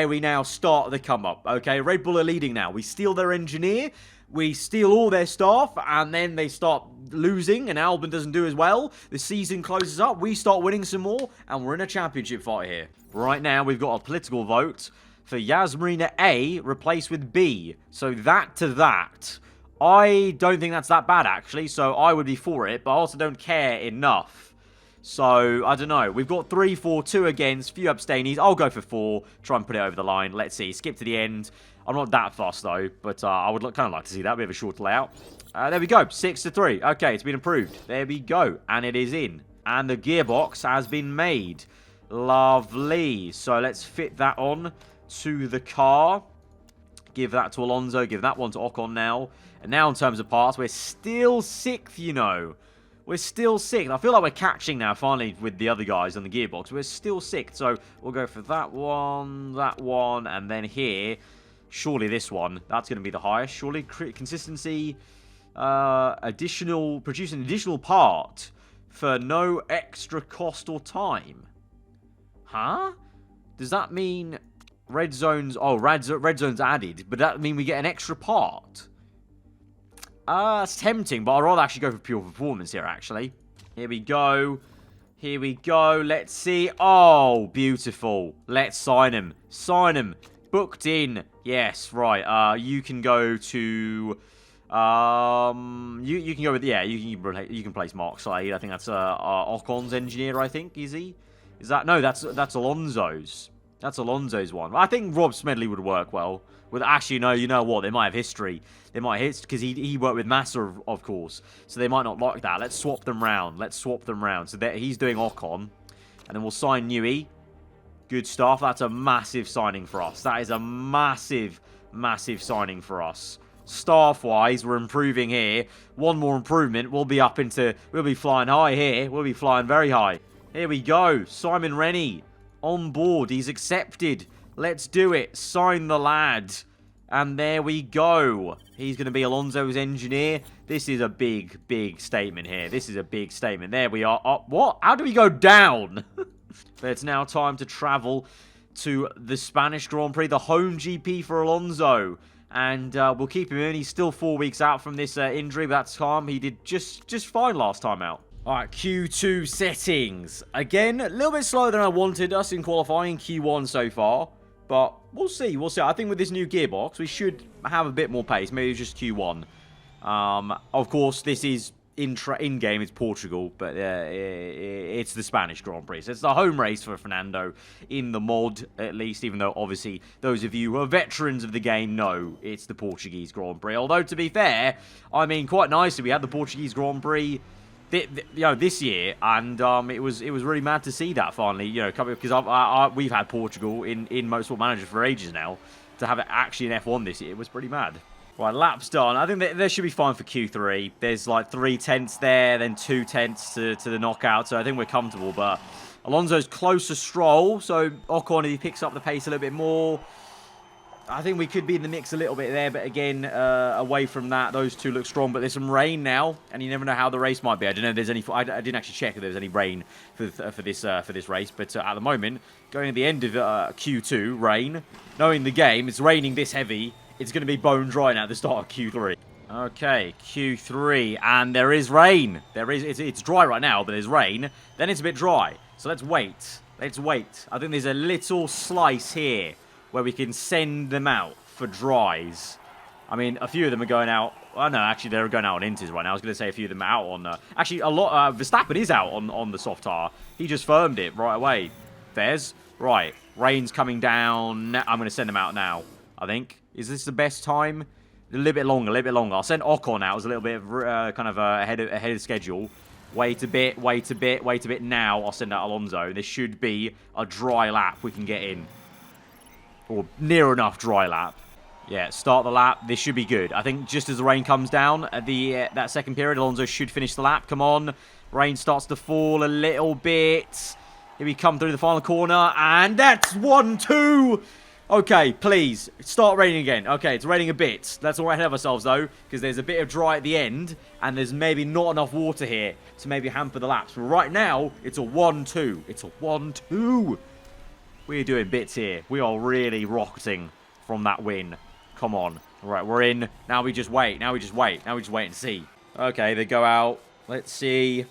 we now start the come up, okay? Red Bull are leading now. We steal their engineer. We steal all their staff, and then they start losing, and Albon doesn't do as well. The season closes up. We start winning some more, and we're in a championship fight here. Right now, we've got a political vote for Yasmarina A replaced with B. So that to that. I don't think that's that bad, actually. So I would be for it, but I also don't care enough. So, I don't know. We've got 3, 4, 2 against, few abstainees. I'll go for 4. Try and put it over the line. Let's see. Skip to the end. I'm not that fast, though. But I would kind of like to see that. We have a short layout. There we go. 6-3. Okay, it's been improved. There we go. And it is in. And the gearbox has been made. Lovely. So, let's fit that on to the car. Give that to Alonso. Give that one to Ocon now. And now in terms of parts, we're still 6th, you know. We're still 6th. I feel like we're catching now, finally, with the other guys on the gearbox. We're still 6th. So we'll go for that one, and then here. Surely this one. That's going to be the highest. Surely consistency. Produce an additional part for no extra cost or time. Huh? Does that mean red zones... Oh, red zones added. But that mean we get an extra part? It's tempting, but I'd rather actually go for pure performance here, actually. Here we go. Here we go. Let's see. Oh, beautiful. Let's sign him. Sign him. Booked in. Yes, right. You can go to... You can go with... Yeah, you can place Mark Slade. I think that's Ocon's engineer, I think. Is he? Is that... No, that's Alonso's. That's Alonso's one. I think Rob Smedley would work well. With actually, no, you know what? They might have history. They might hit because he worked with Massa, of course. So they might not like that. Let's swap them round. Let's swap them round. So he's doing Ocon. And then we'll sign Newey. Good stuff. That's a massive signing for us. That is a massive, massive signing for us. Staff-wise, we're improving here. One more improvement. We'll be flying high here. We'll be flying very high. Here we go. Simon Rennie on board. He's accepted. Let's do it. Sign the lad. And there we go. He's going to be Alonso's engineer. This is a big, big statement here. This is a big statement. There we are. Up. What? How do we go down? But it's now time to travel to the Spanish Grand Prix, the home GP for Alonso. And we'll keep him in. He's still 4 weeks out from this injury, but that's calm. He did just fine last time out. All right, Q2 settings. Again, a little bit slower than I wanted us in qualifying Q1 so far. But we'll see. We'll see. I think with this new gearbox, we should have a bit more pace. Maybe just Q1. Of course, this is in-game. It's Portugal, but it's the Spanish Grand Prix. So it's the home race for Fernando in the mod, at least, even though, obviously, those of you who are veterans of the game know it's the Portuguese Grand Prix. Although, to be fair, I mean, quite nicely, we had the Portuguese Grand Prix this year, and it was really mad to see that finally, because we've had Portugal in Motorsport Manager for ages now. To have it actually in F1 this year was pretty mad. Right, laps done. I think they should be fine for Q3. There's like 3 tenths there, then 2 tenths to the knockout, so I think we're comfortable. But Alonso's close to Stroll, so Ocon, if he picks up the pace a little bit more, I think we could be in the mix a little bit there, but again, away from that, those two look strong. But there's some rain now, and you never know how the race might be. I don't know if there's any. I didn't actually check if there was any rain for this race, but at the moment, going at the end of Q2, rain, knowing the game, it's raining this heavy. It's going to be bone dry now at the start of Q3. Okay, Q3, and there is rain. It's dry right now, but there's rain. Then it's a bit dry. So let's wait. Let's wait. I think there's a little slice here where we can send them out for dries. I mean, a few of them are going out. Well, no, actually, they're going out on Inters right now. I was going to say a few of them are out on... actually, a lot... Verstappen is out on the soft tire. He just firmed it right away. There's... Right. Rain's coming down. I'm going to send them out now, I think. Is this the best time? A little bit longer, a little bit longer. I'll send Ocon out as a little bit of, kind of ahead of schedule. Wait a bit, wait a bit, wait a bit. Now I'll send out Alonso. This should be a dry lap we can get in. Or near enough dry lap. Yeah, start the lap. This should be good. I think just as the rain comes down at that second period, Alonso should finish the lap. Come on. Rain starts to fall a little bit. Here we come through the final corner. And that's 1-2. Okay, please, start raining again. Okay, it's raining a bit. Let's not ahead of ourselves, though, because there's a bit of dry at the end, and there's maybe not enough water here to maybe hamper the laps. But right now, it's a 1-2. It's a 1-2. We're doing bits here. We are really rocketing from that win. Come on. All right, we're in. Now we just wait. Now we just wait. Now we just wait and see. Okay, they go out. Let's see.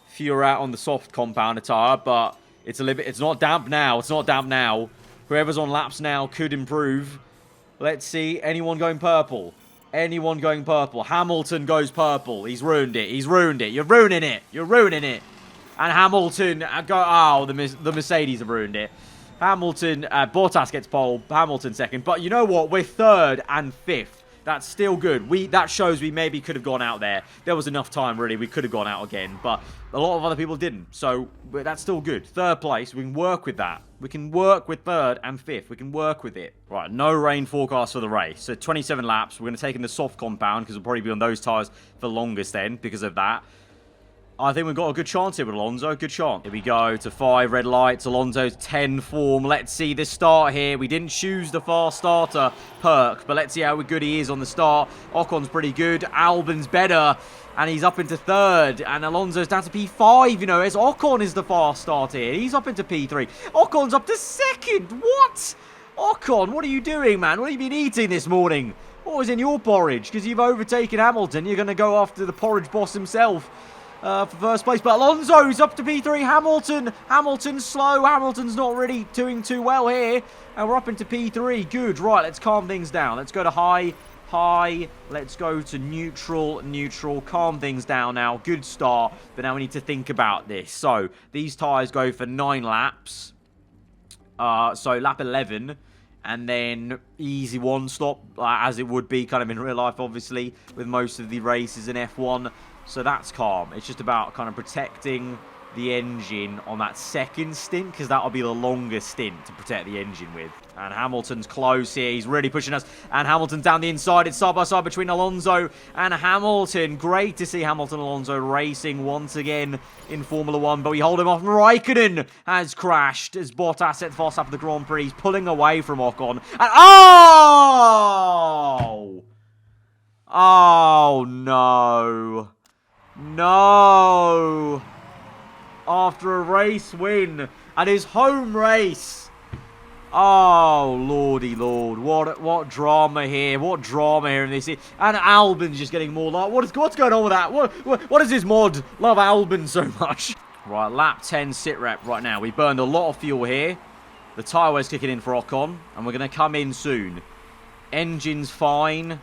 Few are out on the soft compound attire, but it's a little bit... It's not damp now. It's not damp now. Whoever's on laps now could improve. Let's see. Anyone going purple? Anyone going purple? Hamilton goes purple. He's ruined it. He's ruined it. You're ruining it. You're ruining it. And Hamilton... Oh, the Mercedes have ruined it. Hamilton... Bottas gets pole. Hamilton second. But you know what? We're third and fifth. That's still good. That shows we maybe could have gone out there. There was enough time, really. We could have gone out again. But a lot of other people didn't. So that's still good. Third place. We can work with that. We can work with third and fifth. We can work with it. Right, no rain forecast for the race. So 27 laps. We're going to take in the soft compound because we'll probably be on those tyres for the longest then because of that. I think we've got a good chance here with Alonso. Good chance. Here we go to 5 red lights. Alonso's 10 form. Let's see the start here. We didn't choose the fast starter perk, but let's see how good he is on the start. Ocon's pretty good. Albon's better, and he's up into third. And Alonso's down to P5, you know, as Ocon is the fast starter here. He's up into P3. Ocon's up to second. What? Ocon, what are you doing, man? What have you been eating this morning? What was in your porridge? Because you've overtaken Hamilton. You're going to go after the porridge boss himself. For first place, but Alonso's up to P3. Hamilton's slow. Hamilton's not really doing too well here, and we're up into P3. Good. Right, let's calm things down. Let's go to high. Let's go to neutral. Calm things down now. Good start, but now we need to think about this. So these tyres go for 9 laps. So lap 11. And then easy one stop, as it would be kind of in real life, obviously, with most of the races in F1. So that's calm. It's just about kind of protecting the engine on that second stint, because that'll be the longest stint to protect the engine with. And Hamilton's close here. He's really pushing us. And Hamilton's down the inside. It's side by side between Alonso and Hamilton. Great to see Hamilton and Alonso racing once again in Formula 1. But we hold him off. Raikkonen has crashed as Bottas set fast after the Grand Prix. He's pulling away from Ocon. And oh! Oh, no. No. After a race win and his home race. Oh, lordy lord. What drama here. What drama here in this. And Albon's just getting more like. What's going on with that? What is this mod? Love Albon so much. Right, lap 10 sit rep right now. We burned a lot of fuel here. The tyre wear's kicking in for Ocon. And we're going to come in soon. Engine's fine.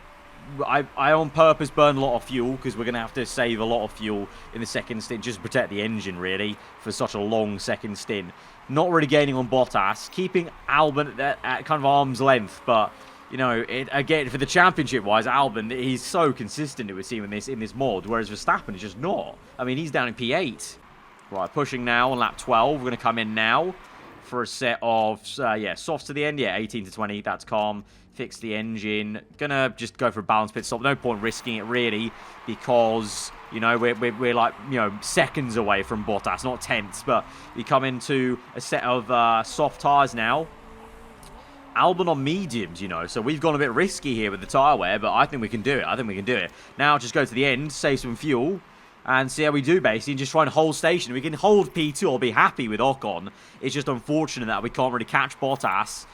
I on purpose burned a lot of fuel because we're going to have to save a lot of fuel in the second stint just to protect the engine, really, for such a long second stint. Not really gaining on Bottas, keeping Albon at kind of arm's length, but, you know, again, for the championship-wise, Albon, he's so consistent, it would seem, in this mod, whereas Verstappen is just not. I mean, he's down in P8. Right, pushing now on lap 12. We're going to come in now for a set of, softs to the end. Yeah, 18 to 20, that's calm. Fix the engine. Gonna just go for a balanced pit stop. No point risking it, really, because, you know, we're like, you know, seconds away from Bottas, not tenths, but we come into a set of soft tyres now. Albon on mediums, you know, so we've gone a bit risky here with the tyre wear, but I think we can do it. Now just go to the end, save some fuel, and see how we do, basically, and just try and hold station. We can hold P2, I'll be happy with Ocon. It's just unfortunate that we can't really catch Bottas.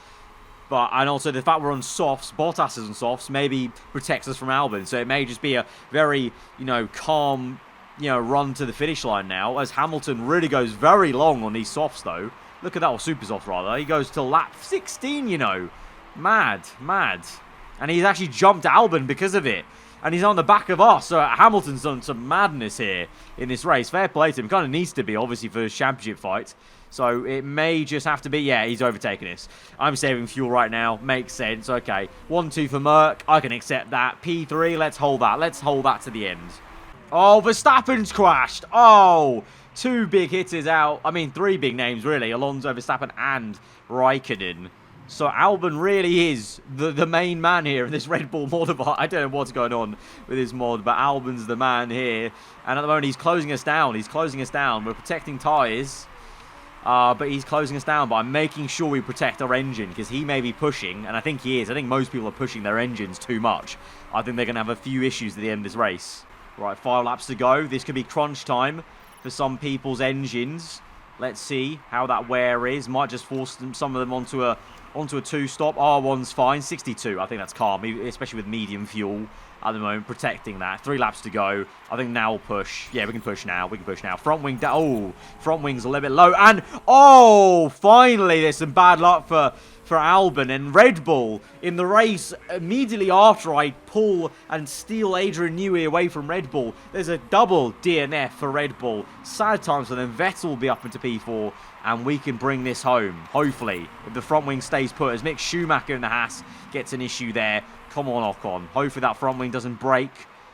And also the fact we're on softs, Bottas is on softs, maybe protects us from Albon. So it may just be a very, you know, calm, you know, run to the finish line now, as Hamilton really goes very long on these softs, though. Look at that, or super soft, rather. He goes to lap 16, you know. Mad. And he's actually jumped Albon because of it. And he's on the back of us, so Hamilton's done some madness here in this race. Fair play to him. Kind of needs to be, obviously, for his championship fight. So it may just have to be, yeah, he's overtaken us. I'm saving fuel right now. Makes sense. Okay. 1-2 for Merck. I can accept that. P3, let's hold that. Let's hold that to the end. Oh, Verstappen's crashed. Oh, 2 big hitters out. I mean, 3 big names, really. Alonso, Verstappen, and Raikkonen. So Albon really is the main man here in this Red Bull mod. I don't know what's going on with this mod, but Albon's the man here. And at the moment, he's closing us down. We're protecting tyres. But he's closing us down by making sure we protect our engine, because he may be pushing, and I think he is. I think most people are pushing their engines too much. I think they're going to have a few issues at the end of this race. Right, 5 laps to go. This could be crunch time for some people's engines. Let's see how that wear is. Might just force some of them onto a 2-stop. R1's fine. 62. I think that's calm, especially with medium fuel at the moment, protecting that. 3 laps to go. I think now we'll push. Yeah, we can push now. Front wing down. Oh, front wing's a little bit low. And, oh, finally, there's some bad luck for Albon. And Red Bull in the race, immediately after I pull and steal Adrian Newey away from Red Bull, there's a double DNF for Red Bull. Sad times for them. Vettel will be up into P4, and we can bring this home, hopefully, if the front wing stays put, as Mick Schumacher in the Haas gets an issue there. Come on, Ocon. Hopefully that front wing doesn't break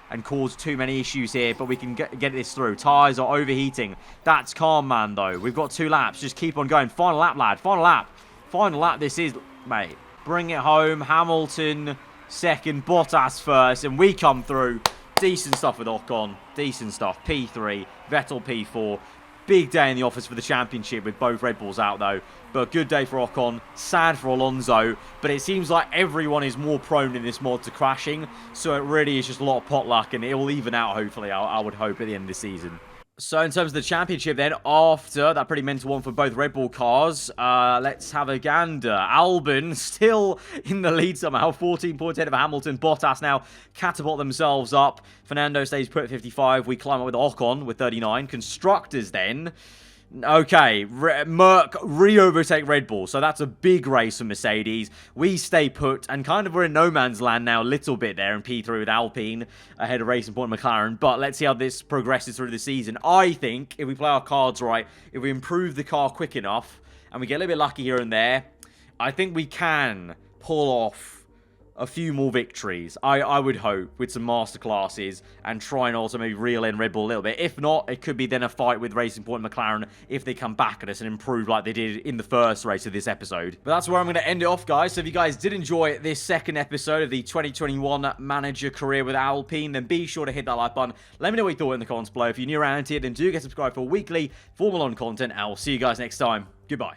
and cause too many issues here, but we can get this through. Tyres are overheating. That's calm, man, though. We've got 2 laps. Just keep on going. Final lap, lad. Final lap this is, mate. Bring it home. Hamilton second, Bottas first, and we come through. Decent stuff with Ocon. Decent stuff. P3, Vettel P4. Big day in the office for the championship with both Red Bulls out, though. But good day for Ocon. Sad for Alonso. But it seems like everyone is more prone in this mod to crashing. So it really is just a lot of potluck, and it will even out, hopefully, I would hope, at the end of the season. So in terms of the championship then, after that pretty mental one for both Red Bull cars, let's have a gander. Albon still in the lead somehow, 14 points ahead of Hamilton. Bottas now catapult themselves up. Fernando stays put at 55. We climb up with Ocon with 39. Constructors then. Okay, Merc re-overtake Red Bull, so that's a big race for Mercedes. We stay put, and kind of we're in no man's land now a little bit there in P3 with Alpine ahead of Racing Point McLaren, but let's see how this progresses through the season. I think, if we play our cards right, if we improve the car quick enough, and we get a little bit lucky here and there, I think we can pull off a few more victories, I would hope, with some masterclasses, and try and also maybe reel in Red Bull a little bit. If not, it could be then a fight with Racing Point McLaren if they come back at us and improve like they did in the first race of this episode. But that's where I'm going to end it off, guys. So if you guys did enjoy this second episode of the 2021 manager career with Alpine, then be sure to hit that like button. Let me know what you thought in the comments below. If you're new around here, then do get subscribed for weekly Formula 1 content. I'll see you guys next time. Goodbye.